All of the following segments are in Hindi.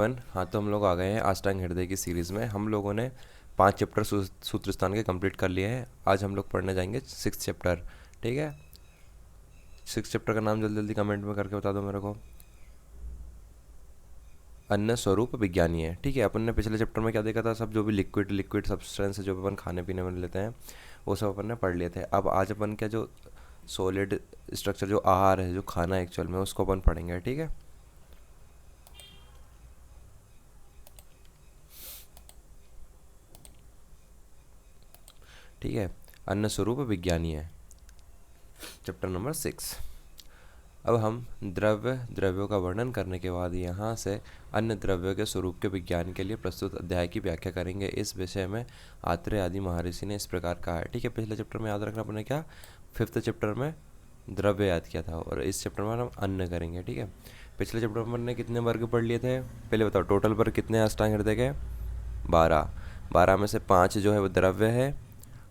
हाँ, तो हम लोग आ गए हैं अष्टांग हृदय की सीरीज़ में। हम लोगों ने 5 चैप्टर सूत्रस्थान के कंप्लीट कर लिए हैं। आज हम लोग पढ़ने जाएंगे 6 चैप्टर। ठीक है, 6 चैप्टर का नाम जल्दी जल्दी कमेंट में करके बता दो मेरे को। अन्न स्वरूप विज्ञानी है। ठीक है, अपन ने पिछले चैप्टर में क्या देखा था, सब जो भी लिक्विड लिक्विड सब्सटेंस है जो अपन खाने पीने में लेते हैं वो सब अपन ने पढ़ लिए थे। अब आज अपन क्या जो सॉलिड स्ट्रक्चर, जो आहार है, जो खाना एक्चुअल में, उसको अपन पढ़ेंगे। ठीक है, ठीक है, अन्न स्वरूप विज्ञानी है, चैप्टर नंबर 6। अब हम द्रव्यों का वर्णन करने के बाद यहाँ से अन्य द्रव्यों के स्वरूप के विज्ञान के लिए प्रस्तुत अध्याय की व्याख्या करेंगे। इस विषय में आत्रेय आदि महर्षि ने इस प्रकार कहा है। ठीक है, पिछले चैप्टर में याद रखना अपने क्या 5th चैप्टर में द्रव्य याद किया था और इस चैप्टर में हम अन्न करेंगे। ठीक है, पिछले चैप्टर में हमने कितने वर्ग पढ़ लिए थे, पहले बताओ। टोटल वर्ग कितने अष्टांग हृदय के? 12। 12 में से 5 जो है वो द्रव्य है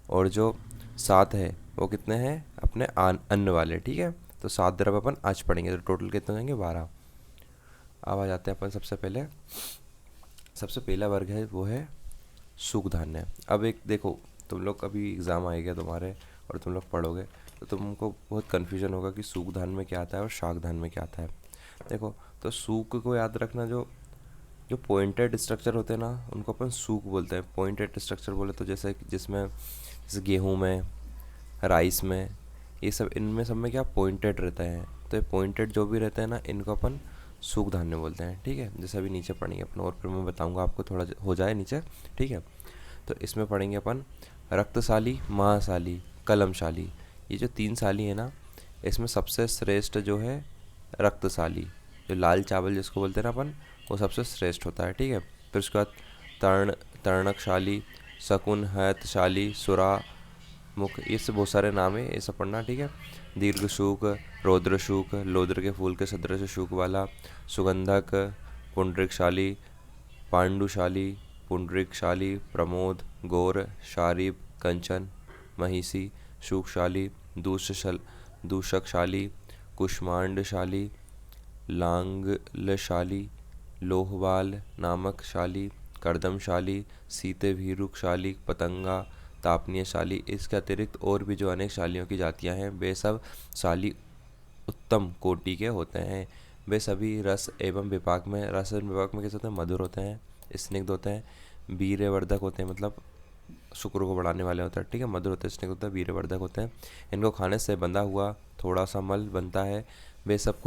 और जो 7 है वो कितने हैं? अपने अन्न वाले। ठीक है, तो 7 द्रव्य अपन आज पढ़ेंगे, तो टोटल कितने हो जाएंगे? 12। अब आ जाते हैं अपन सबसे पहला वर्ग है वो है सूख धान्य। अब एक देखो, तुम लोग अभी एग्ज़ाम आएगा तुम्हारे और तुम लोग पढ़ोगे तो तुमको बहुत कन्फ्यूजन होगा कि सूख धान में क्या आता है और शाक धान में क्या आता है। देखो, तो सूख को याद रखना, जो जो पॉइंटेड स्ट्रक्चर होते हैं ना उनको अपन सूख बोलते हैं। पॉइंटेड स्ट्रक्चर बोले तो जैसे गेहूँ में, राइस में, ये सब, इनमें सब में क्या पॉइंटेड रहता है। तो ये पॉइंटेड जो भी रहते हैं ना इनको अपन सूख धान्य बोलते हैं। ठीक है, जैसे अभी नीचे पढ़ेंगे अपन और फिर मैं बताऊंगा आपको, थोड़ा हो जाए नीचे। ठीक है, तो इसमें पढ़ेंगे अपन रक्तशाली, महाशाली, कलमशाली। ये जो 3 शाली है ना, इसमें सबसे श्रेष्ठ जो है रक्तशाली, जो लाल चावल जिसको बोलते हैं ना अपन, वो सबसे श्रेष्ठ होता है। ठीक है, फिर उसके बाद तर्णकशाली, शकुन, हयतशाली, सुरा मुख, ये सब बहुत सारे नाम है, ये सब पढ़ना। ठीक है, दीर्घ शूक, रौद्र शूक, लोद्र के फूल के सदृश शूक वाला, सुगंधक, पुंडरिकशाली, पांडुशाली, पुंडरिकशाली, प्रमोद, गौर, शारीब, कंचन, महिषी, शूकशाली, दूषकशाली, कुष्मांडशाली, लांगलशाली, लोहवाल नामक शाली, कर्दमशाली, सीते भीरुकशाली, पतंगा, तापनीयशाली। इसके अतिरिक्त और भी जो अनेक शालियों की जातियां हैं वे सब शाली उत्तम कोटि के होते हैं। वे सभी रस एवं विपाक में कैसे होते हैं? मधुर होते हैं, स्निग्ध होते हैं, वीर्यवर्धक होते हैं, मतलब शुक्र को बढ़ाने वाले होते हैं। ठीक है, मधुर होते हैं, स्निग्ध होते हैं, वीर्यवर्धक होते हैं। इनको खाने से बंधा हुआ थोड़ा सा मल बनता है। वे सब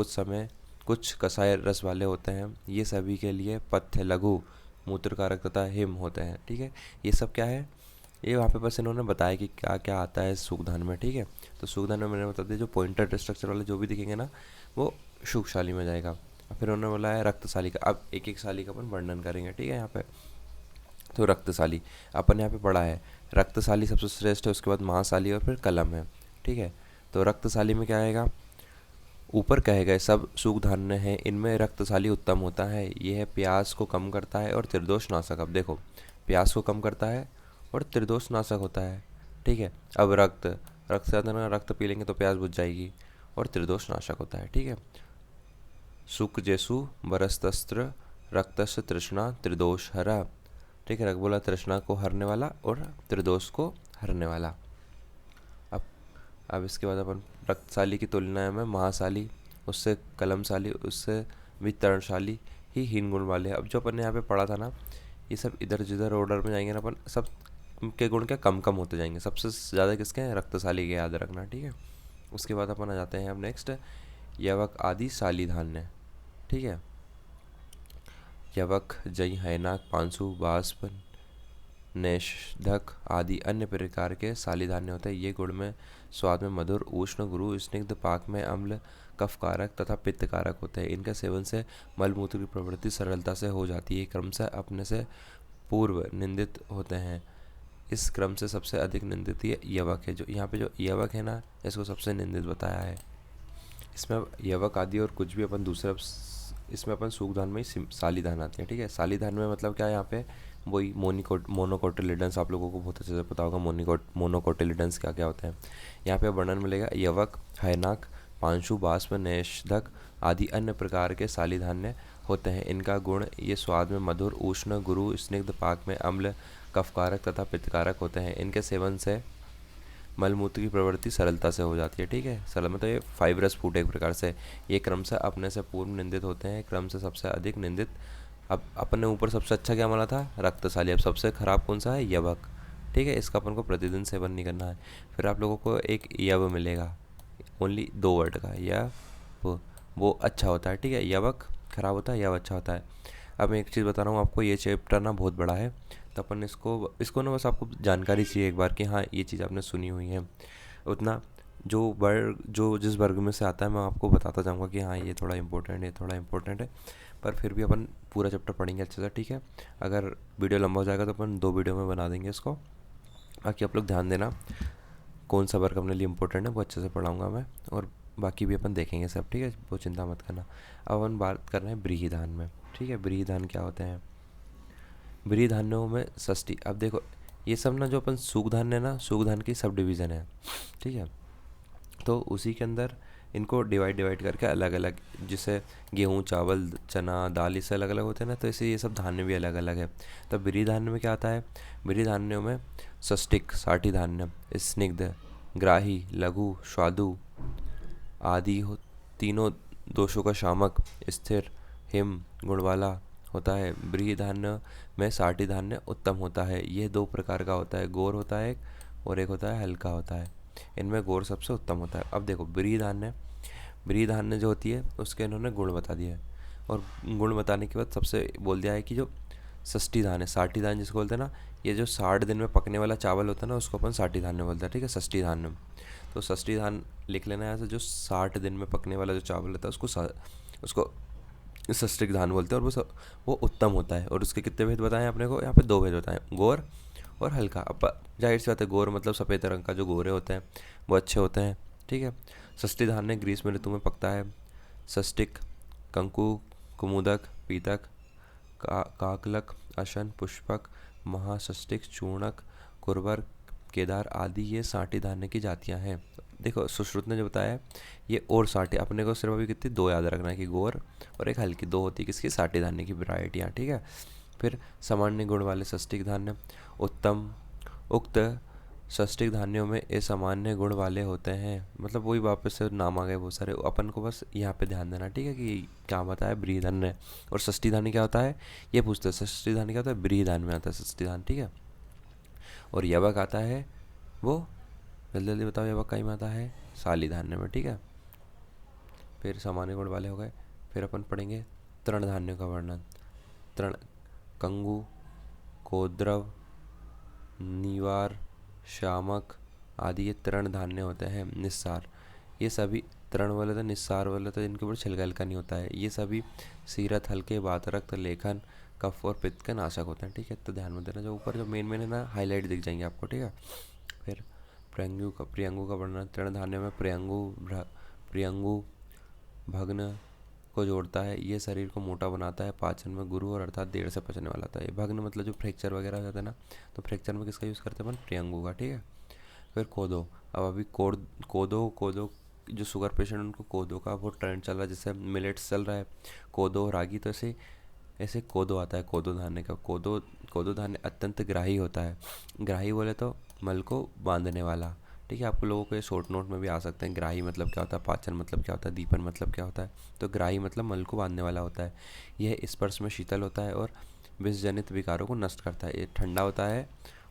कुछ कसाय रस वाले होते हैं। ये सभी के लिए पथ्य, लघु, मूत्रकारक तथा हिम होते हैं। ठीक है, ये सब क्या है, ये वहाँ पे बस इन्होंने बताया कि क्या क्या आता है सूखधान में। ठीक है, तो सूखधान में मैंने बता दिया, जो पॉइंटेड स्ट्रक्चर वाले जो भी दिखेंगे ना वो शुकशाली में जाएगा। फिर उन्होंने बोला है रक्तशाली का। अब एक एक शाली का अपन वर्णन करेंगे। ठीक है, यहाँ पे तो रक्तशाली अपन यहाँ पे पढ़ा है, रक्तशाली सबसे श्रेष्ठ है, उसके बाद महाशाली और फिर कलम है। ठीक है, तो रक्तशाली में क्या आएगा? ऊपर कहे गए सब सूख धान्य हैं, इनमें रक्तशाली उत्तम होता है। यह है प्यास को कम करता है और त्रिदोष नाशक। अब देखो, प्यास को कम करता है और त्रिदोष नाशक होता है। ठीक है, अब रक्त रक्त से ज़्यादा रक्त पी लेंगे तो प्यास बुझ जाएगी और त्रिदोष नाशक होता है। ठीक है, सुख जेसु बरस्तस्त्र रक्तस्य तृष्णा त्रिदोष हरा। ठीक है, रक्त बोला तृष्णा को हरने वाला और त्रिदोष को हरने वाला। अब अब इसके बाद अपन रक्तशाली की तुलना में महाशाली, उससे कलमशाली, उससे वितरणशाली ही हीन गुण वाले हैं। अब जो अपन ने यहाँ पे पढ़ा था ना, ये सब इधर जिधर ऑर्डर में जाएंगे ना अपन, सब के गुण क्या कम कम होते जाएंगे। सबसे ज़्यादा किसके हैं? रक्तशाली के, याद रखना। ठीक है, उसके बाद अपन आ जाते हैं अब नेक्स्ट, यवक आदि शाली धान्य। ठीक है, यवक, जई, हैनाक, पांसु, बाष्प, नेषधक आदि अन्य प्रकार के शाली धान्य होते हैं। ये गुण में, स्वाद में मधुर, उष्ण, गुरु, स्निग्ध, पाक में अम्ल, कफकारक तथा पित्तकारक होते हैं। इनके सेवन से मलमूत्र की प्रवृत्ति सरलता से हो जाती है। क्रम से अपने से पूर्व निंदित होते हैं। इस क्रम से सबसे अधिक निंदित ये यवक है। जो यहाँ पे जो यवक है ना, इसको सबसे निंदित बताया है। इसमें यवक आदि और कुछ भी अपन दूसरा, इसमें अपन सूख धान में ही शाली धान आती है। ठीक है, शाली धान में मतलब क्या है, यहाँ पे वही मोनोकोटिलिडन्स, आप लोगों को बहुत अच्छे से पता होगा मोनोकोटिलिडन्स क्या क्या होते हैं। यहाँ पे वर्णन मिलेगा यवक, हैनाक, पांशु, बाष्प, नेषधक आदि अन्य प्रकार के शाली धान्य होते हैं। इनका गुण ये स्वाद में मधुर, उष्ण, गुरु, स्निग्ध, पाक में अम्ल, कफकारक तथा पित्तकारक होते हैं। इनके सेवन से मलमूत्र की प्रवृत्ति सरलता से हो जाती है। ठीक है, सरल मतलब ये फाइब्रस फूड एक प्रकार से। ये क्रमशः अपने से पूर्व निंदित होते हैं, क्रम से सबसे अधिक निंदित। अब अपने ऊपर सबसे अच्छा क्या माना था? रक्तशाली। अब सबसे खराब कौन सा है? यवक। ठीक है, इसका अपन को प्रतिदिन सेवन नहीं करना है। फिर आप लोगों को एक यव मिलेगा, ओनली 2 वर्ड का, या वो अच्छा होता है। ठीक है, यवक खराब होता है, यव अच्छा होता है। अब मैं एक चीज़ बता रहा हूँ आपको, ये चैप्टर ना बहुत बड़ा है, तो अपन इसको ना बस आपको जानकारी चाहिए एक बार कि हाँ ये चीज़ आपने सुनी हुई है उतना। जो जिस वर्ग में से आता है मैं आपको बताता जाऊँगा कि हाँ ये थोड़ा इंपॉर्टेंट है, थोड़ा इंपॉर्टेंट है, पर फिर भी अपन पूरा चैप्टर पढ़ेंगे अच्छे से। ठीक है, अगर वीडियो लंबा हो जाएगा तो अपन 2 वीडियो में बना देंगे इसको। बाकी आप लोग ध्यान देना, कौन सा वर्क अपने लिए इम्पोर्टेंट है वो अच्छे से पढ़ाऊँगा मैं, और बाकी भी अपन देखेंगे सब। ठीक है, वो चिंता मत करना। अब अपन बात कर रहे हैं व्रीहिधान में। ठीक है, व्रीहिधान क्या होते हैं? व्रीहिधान्यों में षष्ठी। अब देखो ये सब ना जो अपन सूखधान्य है ना, सूखधान की सब डिवीज़न है। ठीक है, तो उसी के अंदर इनको डिवाइड करके अलग अलग, जैसे गेहूँ, चावल, चना, दाल, इससे अलग अलग होते हैं ना, तो ऐसे ये सब धान्य भी अलग अलग है। तो व्रीहिधान्य में क्या आता है? व्रीहिधान्यों में षष्टिक 60 धान्य, स्निग्ध, ग्राही, लघु, स्वादु आदि तीनों दोषों का शामक, स्थिर, हिम गुण वाला होता है। व्रीहिधान्य में 60 धान्य उत्तम होता है। यह 2 प्रकार का होता है, गौर होता है एक, और एक होता है हल्का होता है। इनमें गौर सबसे उत्तम होता है। अब देखो व्रीहिधान्य जो होती है उसके इन्होंने गुण बता दिया है, और गुण बताने के बाद सबसे बोल दिया है कि जो षष्ठी धान है, 60 धान जिसको बोलते हैं ना, ये जो 60 दिन में पकने वाला चावल होता है ना उसको अपन 60 धान्य बोलते हैं। ठीक है, षष्ठी धान्य। तो षष्ठी धान लिख लेना है ऐसे, जो 60 दिन में पकने वाला जो चावल होता है उसको षष्टिक धान बोलते हैं, और वो उत्तम होता है। और उसके कितने भेद बताएं अपने को? यहाँ पे 2 भेद बताएं, गौर और हल्का। अब जाहिर सी बात है, गौर मतलब सफ़ेद रंग का जो गोरे होते हैं वो अच्छे होते हैं। ठीक है, षष्ठी धान्य ग्रीष्म ऋतु में पकता है। षष्टिक कंकु, कुमुदक, पीतक, काकलक, अशन, पुष्पक, महाषष्टिक, चूर्णक, कुरवर, केदार आदि ये 60 धान्य की जातियां हैं। देखो सुश्रुत ने जो बताया ये, और 60 अपने को सिर्फ अभी कितनी 2 याद रखना है कि गौर और एक हल्की, 2 होती है किसकी? 60 धान्य की वैरायटियाँ। ठीक है, फिर सामान्य गुण वाले षष्टिक धान्य उत्तम। उक्त षष्टिक धान्यों में असामान्य गुण वाले होते हैं, मतलब वही वापस से नाम आ गए बहुत सारे, अपन को बस यहाँ पे ध्यान देना। ठीक है, कि क्या बताया? व्रीहिधान्य और षष्ठी धान्य क्या होता है ये पूछते हैं। षष्ठी धान्य क्या होता है? व्रीहिधान्य में आता है षष्ठी धान्य। ठीक है, और यवक आता है वो, जल्दी जल्दी बताओ, यवक कहीं में आता है? शाली धान्य में। ठीक है, फिर सामान्य गुण वाले हो गए। फिर अपन पढ़ेंगे तृण धान्यों का वर्णन। तृण कंगु, कोद्रव, नीवार, शामक आदि ये तृण धान्य होते हैं। निस्सार, ये सभी तृण वाले तो, निस्सार वाले तो इनके ऊपर छिलका हल्का नहीं होता है। ये सभी सीरत, हल्के, वातरक्त, लेखन, कफ और पित्त के नाशक होते हैं। ठीक है, तो ध्यान में देना, जो ऊपर जो मेन है ना हाईलाइट दिख जाएंगे आपको। ठीक है, फिर प्रियंगु का वर्णन। तृण धान्य में प्रियंगु भग्न को जोड़ता है। ये शरीर को मोटा बनाता है, पाचन में गुरु और अर्थात देर से पचने वाला था। ये भग्न मतलब जो फ्रैक्चर वगैरह हो जाता है ना, तो फ्रैक्चर में किसका यूज़ करते हैं अपन? प्रियंगु का। ठीक है, फिर कोदो। अब अभी कोदो जो शुगर पेशेंट उनको कोदो का बहुत ट्रेंड चल रहा है, जैसे मिलेट्स चल रहा है, कोदो, रागी, तो ऐसे ऐसे कोदो आता है। कोदो धान्य का कोदो धान्य अत्यंत ग्राही होता है। ग्राही बोले तो मल को बांधने वाला। ठीक है, आपको लोगों को ये शॉर्ट नोट में भी आ सकते हैं, ग्राही मतलब क्या होता है, पाचन मतलब क्या होता है, दीपन मतलब क्या होता है। तो ग्राही मतलब मल को बांधने वाला होता है। यह स्पर्श में शीतल होता है और विष जनित विकारों को नष्ट करता है। ये ठंडा होता है,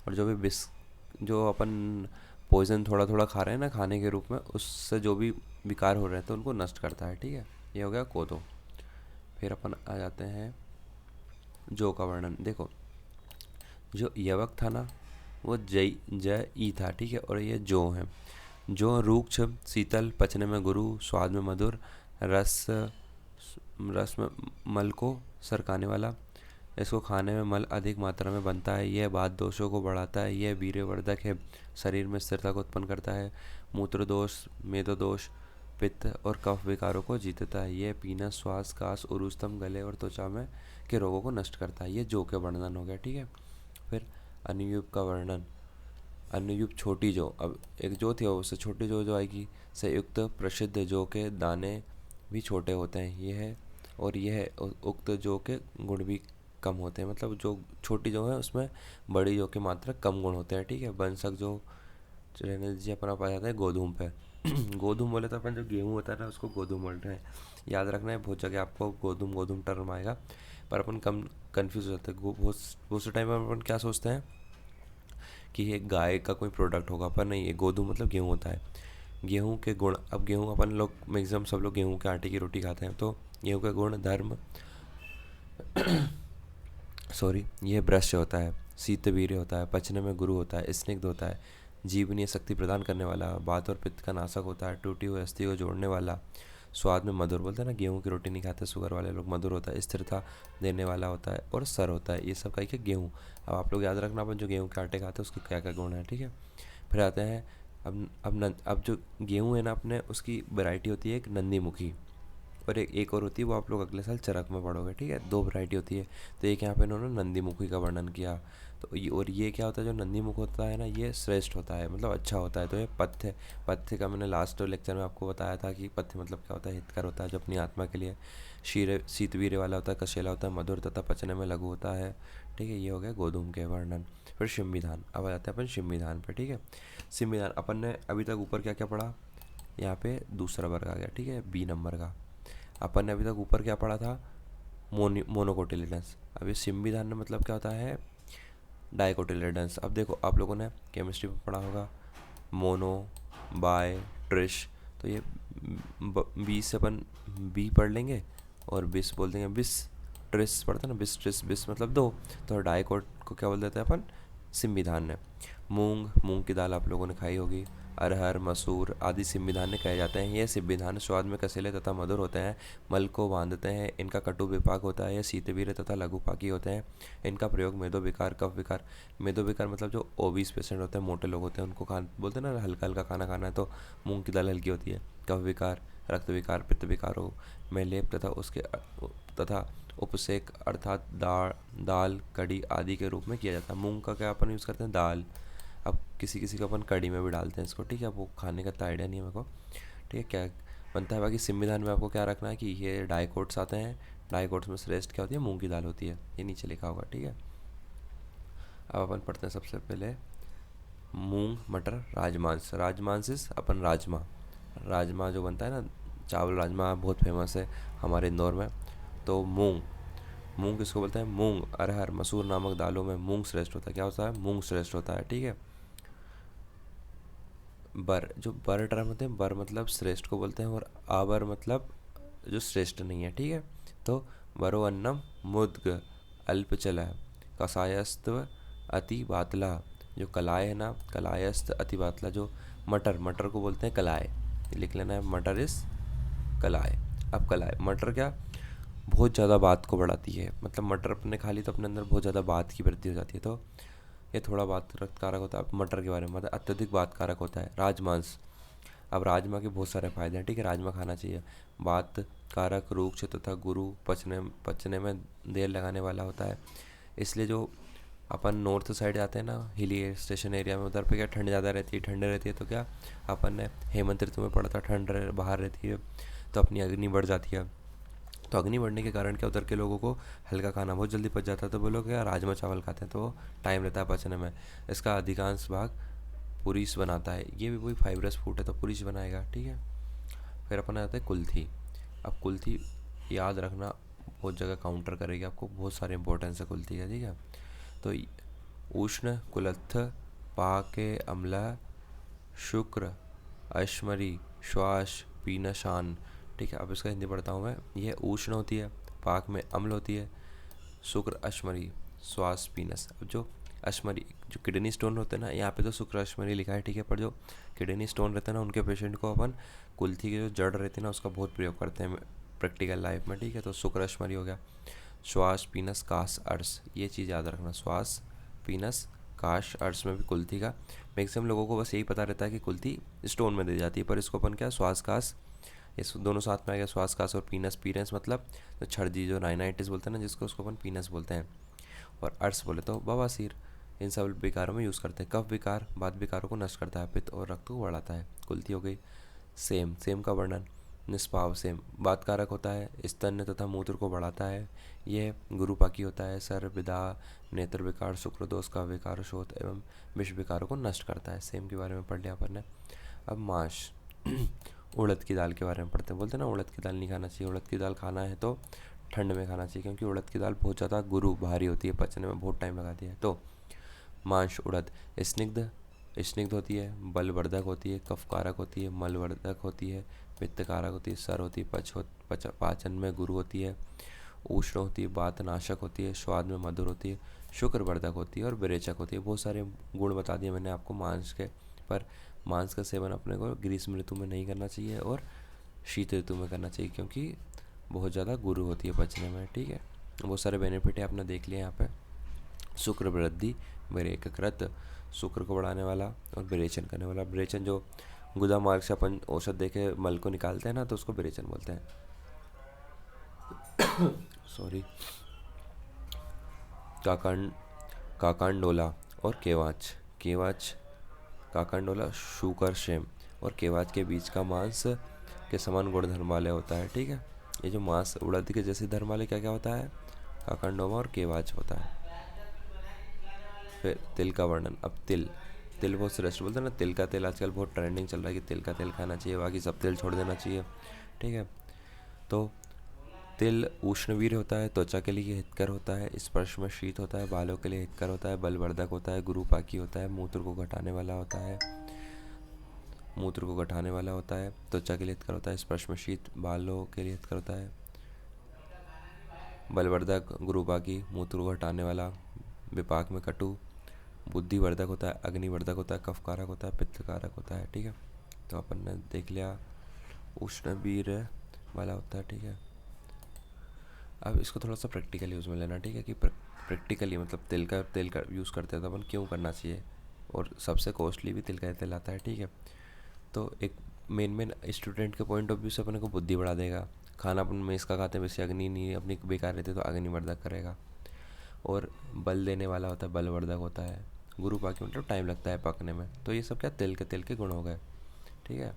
और जो भी विष, जो अपन पॉइजन थोड़ा थोड़ा खा रहे हैं ना खाने के रूप में, उससे जो भी विकार हो रहे हैं तो उनको नष्ट करता है। ठीक है, ये हो गया कोदो। फिर अपन आ जाते हैं जौ का वर्णन। देखो जो यवक था ना वो जय ई था। ठीक है, और ये जौ है। जौ रूक्ष, शीतल, पचने में गुरु, स्वाद में मधुर, रस में मल को सरकाने वाला। इसको खाने में मल अधिक मात्रा में बनता है। यह बात दोषों को बढ़ाता है। यह वीर्यवर्धक है, शरीर में स्थिरता को उत्पन्न करता है, मूत्र दोष, मेदोदोष, पित्त और कफ विकारों को जीतता है। यह पीना श्वास, काश, उरुस्तम, गले और त्वचा में के रोगों को नष्ट करता है। ये जौ के वर्णन हो गया। ठीक है, फिर अनुयुग का वर्णन। अनुयुग छोटी जौ, अब एक जौ थी उससे छोटी जौ जो आएगी, से युक्त प्रसिद्ध जौ के दाने भी छोटे होते हैं। यह है और यह उक्त जौ के गुण भी कम होते हैं, मतलब जो छोटी जौ है उसमें बड़ी जौ की मात्रा कम गुण होते हैं। ठीक है, वंशक जो रहने दीजिए, अपना पाया जाता है गोधूम पे। गोधूम बोले तो अपन जो गेहूँ होता है ना उसको गोधूम बोल रहे हैं, याद रखना है। बहुत जगह आपको गोधूम गोधूम टर्म आएगा, पर अपन कम कन्फ्यूज हो जाते हैं। बहुत बहुत से टाइम पर अपन क्या सोचते हैं कि ये गाय का कोई प्रोडक्ट होगा, पर नहीं, ये गोधूम मतलब गेहूँ होता है। गेहूँ के गुण, अब गेहूँ अपन लोग मैक्सिमम सब लोग गेहूँ के आटे की रोटी खाते हैं, तो गेहूँ का गुण धर्म सॉरी यह ब्रश्य होता है, शीतवीर्य होता है, पचने में गुरु होता है, स्निग्ध होता है, जीवनीय शक्ति प्रदान करने वाला, वात और पित्त का नाशक होता है, टूटी हुई अस्थि को जोड़ने वाला, स्वाद में मधुर, बोलते हैं ना गेहूं की रोटी नहीं खाते शुगर वाले लोग, मधुर होता है, स्थिरता देने वाला होता है, और सर होता है। ये सब का गेहूँ। अब आप लोग याद रखना, अपन जो गेहूँ के आटे खाते हैं उसके क्या क्या गुण है। ठीक है, फिर आते हैं अब जो गेहूँ है ना अपने, उसकी वैरायटी होती है एक नंदी मुखी, और एक और होती है, वो आप लोग अगले साल चरक में पढ़ोगे। ठीक है, दो वैरायटी होती है। तो एक यहाँ पे इन्होंने नंदी मुखी का वर्णन किया। तो और ये क्या होता है, जो नंदी मुख होता है ना, ये श्रेष्ठ होता है, मतलब अच्छा होता है। तो ये पथ्य, पथ्य का मैंने लास्ट लेक्चर में आपको बताया था कि पथ्य मतलब क्या होता है, हितकर होता है, जो अपनी आत्मा के लिए। शीतवीर्य वाला होता है, कशेला होता है, मधुर तथा पचने में लघु होता है। ठीक है, ये हो गया गोधूम के वर्णन। फिर शिम्बिधान, अब आ जाते हैं अपन शिम्बिधान पे। ठीक है, शिम्बिधान अपन ने अभी तक ऊपर क्या क्या पढ़ा, यहाँ पे दूसरा वर्ग आ गया। ठीक है, बी नंबर का। अपन ने अभी तक ऊपर क्या पढ़ा था, मोनोकोटिलिडन्स। अब ये संविधान में मतलब क्या होता है, डाइकोटिलिडन्स। अब देखो, आप लोगों ने केमिस्ट्री में पढ़ा होगा मोनो, बाय, ट्रिश। तो ये बी से अपन बी पढ़ लेंगे और बिस बोल देंगे बिस। ट्रिस पढ़ते हैं ना, बिस ट्रिस, बिस मतलब दो। तो डाइकोट को क्या बोल देते हैं अपन, संविधान ने। मूंग, मूंग की दाल आप लोगों ने खाई होगी। अरहर, मसूर आदि संविधान कहए जाते हैं। ये संविधान स्वाद में कसीले तथा मधुर होते हैं, मल को बांधते हैं, इनका कटु विपाक होता है, ये शीतवीर्य तथा लघुपाकी होते हैं। इनका प्रयोग मेदो विकार, कफ विकार, मेदो विकार मतलब जो ओबीस पेशेंट होते हैं, मोटे लोग होते हैं, उनको खान बोलते हैं ना, हल्का हल्का खाना खाना है, तो मूंग की दाल हल्की होती है। कफ विकार, रक्त विकार, पित्त विकारों में लेप तथा उसके तथा उपसेक अर्थात दाल कड़ी आदि के रूप में किया जाता है। मूंग का क्या अपन यूज़ करते हैं, दाल। अब किसी किसी को अपन कड़ी में भी डालते हैं इसको। ठीक है, वो खाने का इतना आइडिया नहीं है मेरे को। ठीक है, क्या बनता है। बाकी संविधान में आपको क्या रखना है कि ये डाइकोट्स आते हैं, डाइकोट्स में श्रेष्ठ क्या होती है, मूंग की दाल होती है, ये नीचे लिखा होगा। ठीक है, अब अपन पढ़ते हैं सबसे पहले मूंग मटर राजमांस। राजमांस इस अपन राजमा, राजमा जो बनता है ना, चावल राजमा बहुत फेमस है हमारे इंदौर में। तो मूंग, मूंग किसको बोलते हैं, मूंग, अरहर, मसूर नामक दालों में मूंग श्रेष्ठ होता है। क्या होता है, मूंग श्रेष्ठ होता है। ठीक है, बर, जो बर टर्म होते हैं, बर मतलब श्रेष्ठ को बोलते हैं, और आबर मतलब जो श्रेष्ठ नहीं है। ठीक है, तो बरो अन्नम मुद्ग अल्पचल कसायस्त्व अति बातला। जो कलाय है ना, कलायस्त अति बातला, जो मटर, मटर को बोलते हैं कलाय, लिख लेना है, मटर इस कलाय। अब कलाय मटर क्या, बहुत ज़्यादा बात को बढ़ाती है, मतलब मटर अपने खा ली तो अपने अंदर बहुत ज़्यादा बात की वृद्धि हो जाती है। तो ये थोड़ा बात कारक होता है। अब मटर के बारे में, मतलब अत्यधिक बात कारक होता है। राजमांस, अब राजमा के बहुत सारे फायदे हैं। ठीक है, राजमा खाना चाहिए। बात कारक, रूक्ष तथा गुरु, पचने में देर लगाने वाला होता है। इसलिए जो अपन नॉर्थ साइड जाते हैं ना, हिली स्टेशन एरिया में, उधर पे क्या ठंड ज़्यादा रहती है, ठंड रहती है, तो क्या अपन ने हेमंत ऋतु में पढ़ा था, ठंड बाहर रहती है तो अपनी अग्नि बढ़ जाती है। तो अग्नि बढ़ने के कारण क्या, उधर के लोगों को हल्का खाना बहुत जल्दी पच जाता है, तो वो लोग क्या राजमा चावल खाते हैं, तो टाइम रहता है पचने में। इसका अधिकांश भाग पुरीस बनाता है, ये भी कोई फाइब्रस फूड है तो पुरीस बनाएगा। ठीक है, फिर अपन आ जाते हैं कुल्थी। अब कुल्थी याद रखना, बहुत जगह काउंटर करेगी आपको, बहुत सारे इंपॉर्टेंस है कुल्थी का। ठीक है, तो उष्ण कुलत्थ पाके अम्ला शुक्र अश्मरी श्वास पीनशान। ठीक है, अब इसका हिंदी पढ़ता हूँ मैं। यह उष्ण होती है, पाक में अम्ल होती है, शुक्र अश्मरी श्वास पीनस। अब जो अश्मरी, जो किडनी स्टोन होते हैं ना, यहाँ पे तो शुक्र अश्मरी लिखा है। ठीक है, पर जो किडनी स्टोन रहते हैं ना, उनके पेशेंट को अपन कुल्थी की जो जड़ रहती है ना, उसका बहुत प्रयोग करते हैं प्रैक्टिकल लाइफ में। ठीक है, तो शुक्र अश्मरी हो गया। श्वास पीनस काश अर्स, ये चीज़ याद रखना, श्वास पीनस काश अर्स में भी कुल्थी का। मैक्सिमम लोगों को बस यही पता रहता है कि कुल्थी स्टोन में दी जाती है, पर इसको अपन क्या श्वास काश, ये दोनों साथ में आ गया, श्वास काश और पीनस। पीनस मतलब जो छर्दी, जो राइनाइटिस बोलते हैं ना, जिसको उसको अपन पीनस बोलते हैं। और अर्स बोले तो बवासीर। इन सब विकारों में यूज़ करते हैं। कफ विकार बाद विकारों को नष्ट करता है, पित्त और रक्त को बढ़ाता है। कुल्थी हो गई। सेम, सेम का वर्णन, निष्पाव सेम बात कारक होता है, स्तन्य तथा मूत्र को बढ़ाता है। यह गुरुपाकी होता है, सर विदा नेत्र विकार शुक्र दोष का विकार शोथ एवं विष विकारों को नष्ट करता है। सेम के बारे में पढ़ लिया अपन ने। अब मांस उड़द की दाल के बारे में पढ़ते हैं। बोलते हैं ना उड़द की दाल नहीं खाना चाहिए। उड़द की दाल खाना है तो ठंड में खाना चाहिए, क्योंकि उड़द की दाल बहुत ज़्यादा गुरु भारी होती है, पचने में बहुत टाइम लगाती है। तो मांस उड़द स्निग्ध स्निग्ध होती है, बलवर्धक होती है, कफकारक होती है, मलवर्धक होती है, पित्तकारक होती है, सर होती है, पाचन में गुरु होती है, उष्ण होती है, वातनाशक होती है, स्वाद में मधुर होती है, शुक्रवर्धक होती है और विरेचक होती है। बहुत सारे गुण बता दिए मैंने आपको मांस के। पर मांस का सेवन अपने को ग्रीष्म ऋतु में नहीं करना चाहिए और शीत ऋतु में करना चाहिए, क्योंकि बहुत ज़्यादा गुरु होती है पचने में। ठीक है, बहुत सारे बेनिफिट है आपने देख लिया यहाँ पे। शुक्र वृद्धि विरेचकृत, शुक्र को बढ़ाने वाला और विरेचन करने वाला। विरेचन जो गुदा मार्ग से अपन औषध देके मल को निकालते हैं ना, तो उसको विरेचन बोलते हैं। सॉरी। काकांडोला और केवाच। केवाच काकांडोला शुकर शेम और केवाच के बीच का मांस के समान गुण धर्म वाले होता है। ठीक है, ये जो मांस उड़द के जैसे धर्म वाले क्या क्या होता है, काकांडोमा और केवाच होता है। फिर तिल का वर्णन। अब तिल तिल बहुत श्रेष्ठ बोलते हैं ना, तिल का तेल आजकल बहुत ट्रेंडिंग चल रहा है कि तिल का तेल खाना चाहिए, बाकी सब तेल छोड़ देना चाहिए। ठीक है, तो तिल उष्णवीर होता है, त्वचा के लिए हितकर होता है, स्पर्श में शीत होता है, बालों के लिए हितकर होता है, बलवर्धक होता है, गुरुपाकी होता है, मूत्र को घटाने वाला होता है, त्वचा के लिए हितकर होता है, स्पर्श में शीत, बालों के लिए हितकर होता है, बलवर्धक, गुरुपाकी, मूत्र को घटाने वाला, विपाक में कटु, बुद्धिवर्धक होता है, अग्निवर्धक होता है, कफकारक होता है, पित्तकारक होता है। ठीक है, तो अपन ने देख लिया उष्णवीर वाला होता है। ठीक है, अब इसको थोड़ा सा प्रैक्टिकल यूज़ में लेना। ठीक है, कि प्रैक्टिकली मतलब तेल का यूज़ करते हैं तो अपन क्यों करना चाहिए, और सबसे कॉस्टली भी तिल का तेल आता है। ठीक है, तो एक मेन स्टूडेंट के पॉइंट ऑफ व्यू से अपने को बुद्धि बढ़ा देगा। खाना अपन में इसका खाते हैं, वैसे अग्नि नहीं अपनी बेकार रहती तो अग्निवर्धक करेगा, और बल देने वाला होता है, बलवर्धक होता है, गुरु पाकी मतलब टाइम लगता है पकने में। तो ये सब क्या तेल के गुण हो गए। ठीक है,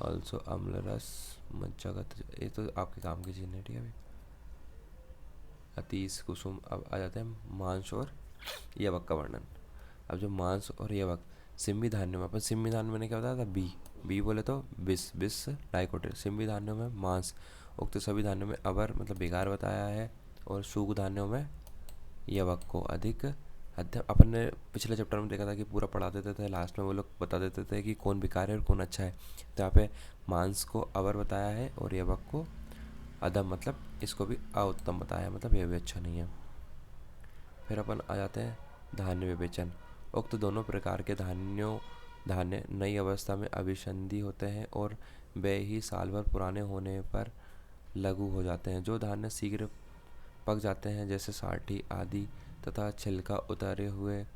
ऑल्सो अम्ल रस मज्जागत, ये तो आपके काम की चीज़ है। ठीक है भाई, अतीस कुसुम। अब आ जाते हैं मांस और यवक का वर्णन। अब जो मांस और यवक सिम्बी धान्यों में, अपन सिम्बी धान्य में क्या बताया था, बी बोले तो बिस डाइकोटे। सिम्बी धान्यों में मांस, उक्त सभी धान्यों में अवर मतलब बेकार बताया है, और सूख धान्यों में यवक को अधिक अध्ययन। अपन ने पिछले चैप्टर में देखा था कि पूरा पढ़ा देते थे, लास्ट में वो लोग बता देते थे कि कौन बेकार है और कौन अच्छा है। तो यहाँ पे मांस को अवर बताया है और यवक को अधम, मतलब इसको भी अउत्तम बताया है, मतलब ये भी अच्छा नहीं है। फिर अपन आ जाते हैं धान्य विवेचन। उक्त दोनों प्रकार के धान्य नई अवस्था में अभिसंधि होते हैं और वे ही साल भर पुराने होने पर लघु हो जाते हैं। जो धान्य शीघ्र पक जाते हैं जैसे साठी आदि, तथा छिलका उतारे हुए